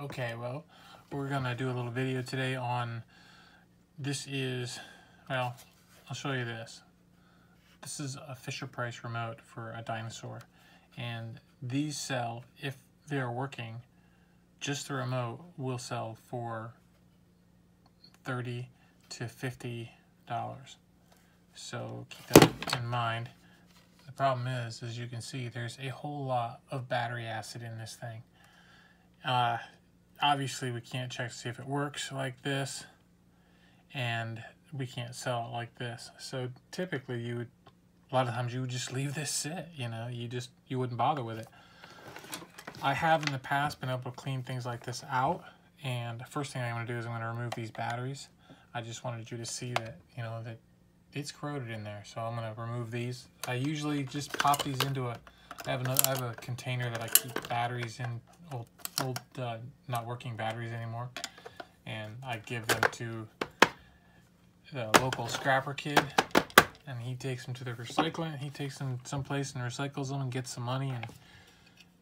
Okay, well, we're gonna do a little video today on, this is, well, I'll show you this. This is a Fisher-Price remote for a Dinosaur, and these sell, if they're working, just the remote will sell for $30 to $50. So keep that in mind. The problem is, as you can see, there's a whole lot of battery acid in this thing. Obviously we can't check to see if it works like this, and we can't sell it like this. So typically a lot of times you would just leave this sit, you wouldn't bother with it. I have in the past been able to clean things like this out, and the first thing I'm going to do is I'm going to remove these batteries. I just wanted you to see that, that it's corroded in there, so I'm going to remove these. I usually just pop these into I have a container that I keep batteries in, old not working batteries anymore, and I give them to the local scrapper kid, and he takes them to the recycling. He takes them someplace and recycles them and gets some money, and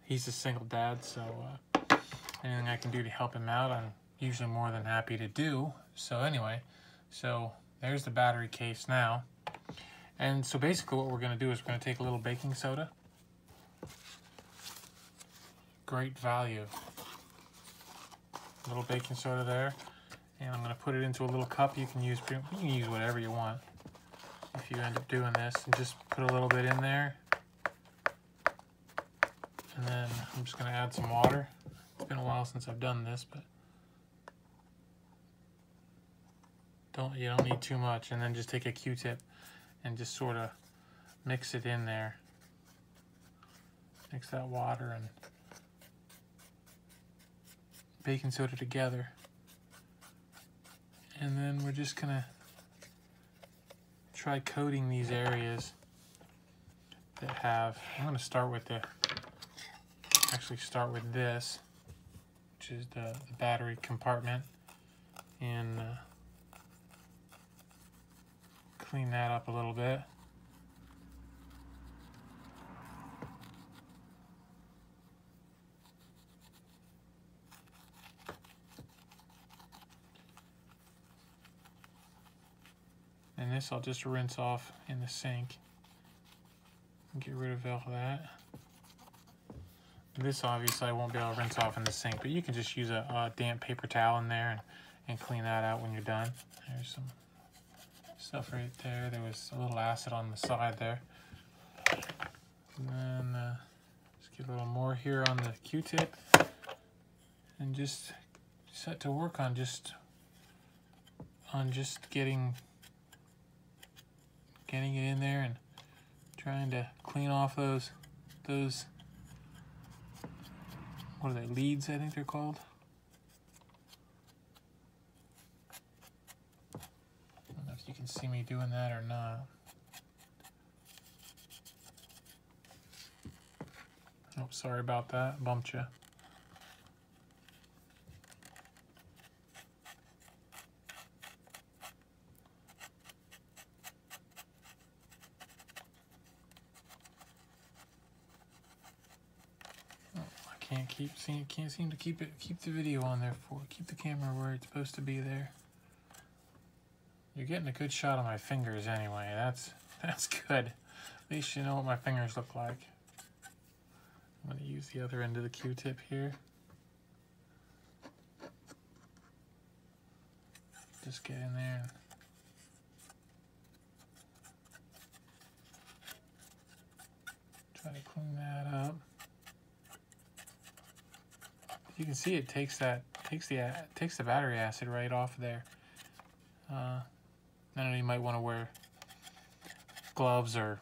he's a single dad, so anything I can do to help him out, I'm usually more than happy to do. So anyway, so there's the battery case now. And so basically what we're going to do is we're going to take a little baking soda. Great value. A little baking soda there. And I'm going to put it into a little cup. You can use whatever you want if you end up doing this. And just put a little bit in there. And then I'm just going to add some water. It's been a while since I've done this, but you don't need too much. And then just take a Q-tip and just sort of mix it in there. Mix that water and baking soda together. And then we're just gonna try coating these areas that have, I'm gonna start with this, which is the battery compartment, and clean that up a little bit. And this I'll just rinse off in the sink and get rid of all that. This obviously I won't be able to rinse off in the sink, but you can just use a damp paper towel in there and clean that out when you're done. There's some stuff right there. There was a little acid on the side there. And then just get a little more here on the Q-tip, and just set to work on just getting it in there and trying to clean off those what are they, leads, I think they're called. I don't know if you can see me doing that or not. Oh, sorry about that, bumped you. Can't seem to keep the video on there keep the camera where it's supposed to be there. You're getting a good shot of my fingers anyway. That's good. At least you know what my fingers look like. I'm going to use the other end of the Q-tip here. Just get in there and try to clean that up. You can see it takes the battery acid right off there. I don't know, you might want to wear gloves or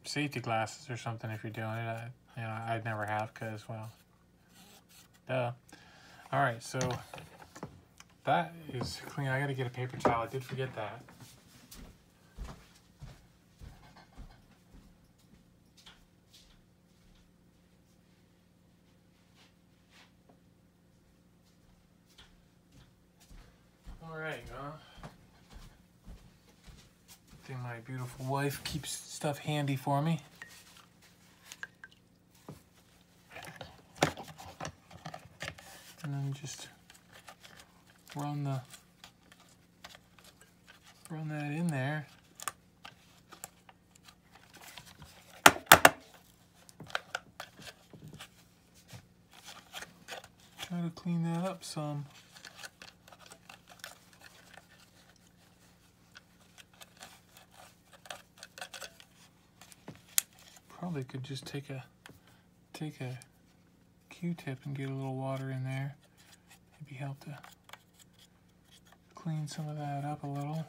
safety glasses or something if you're doing it. I'd never have, because, well, duh. All right, so that is clean. I got to get a paper towel. I did forget that. Alright, I think my beautiful wife keeps stuff handy for me. and then just run that in there. Try to clean that up some. Probably could just take a Q-tip and get a little water in there. Maybe help to clean some of that up a little.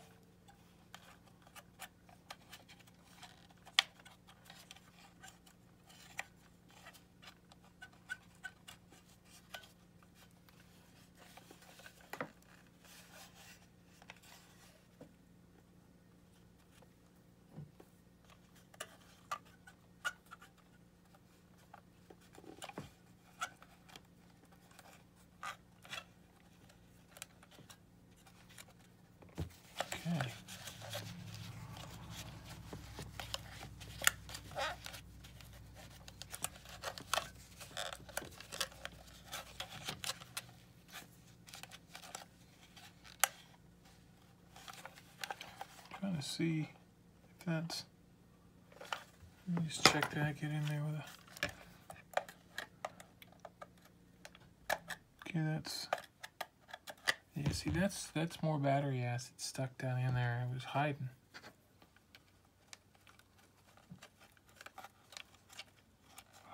Okay. Trying to see if that's. Let me just check that. Get in there with a. Okay, that's. Yeah, see, that's more battery acid stuck down in there. It was hiding.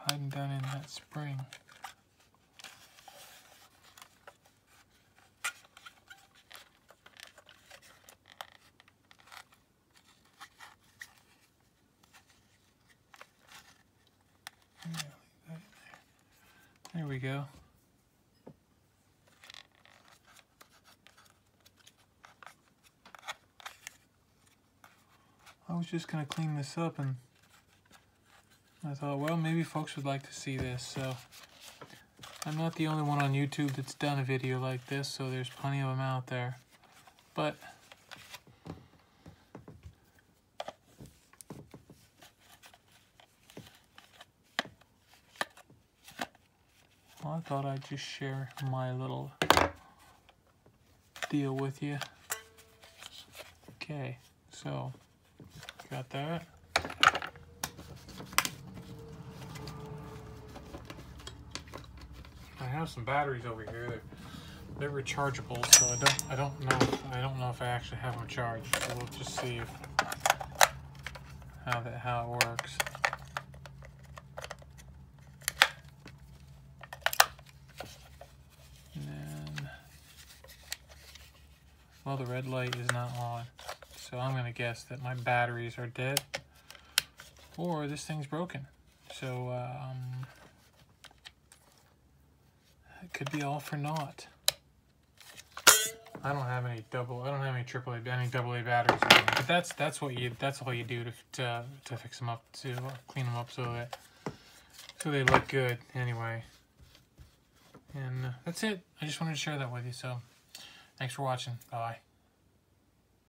Hiding down in that spring. Yeah, leave that in there. There we go. I was just going to clean this up, and I thought, well, maybe folks would like to see this. So I'm not the only one on YouTube that's done a video like this, so there's plenty of them out there. But well, I thought I'd just share my little deal with you. Okay, so got that. I have some batteries over here. They're rechargeable, so I don't know if I actually have them charged. So we'll just see how it works. And then, well, the red light is not on. So I'm gonna guess that my batteries are dead, or this thing's broken. So it could be all for naught. I don't have any AAA, any AA batteries in them. But that's all you do to fix them up, to clean them up so they look good anyway. And that's it. I just wanted to share that with you. So thanks for watching. Bye.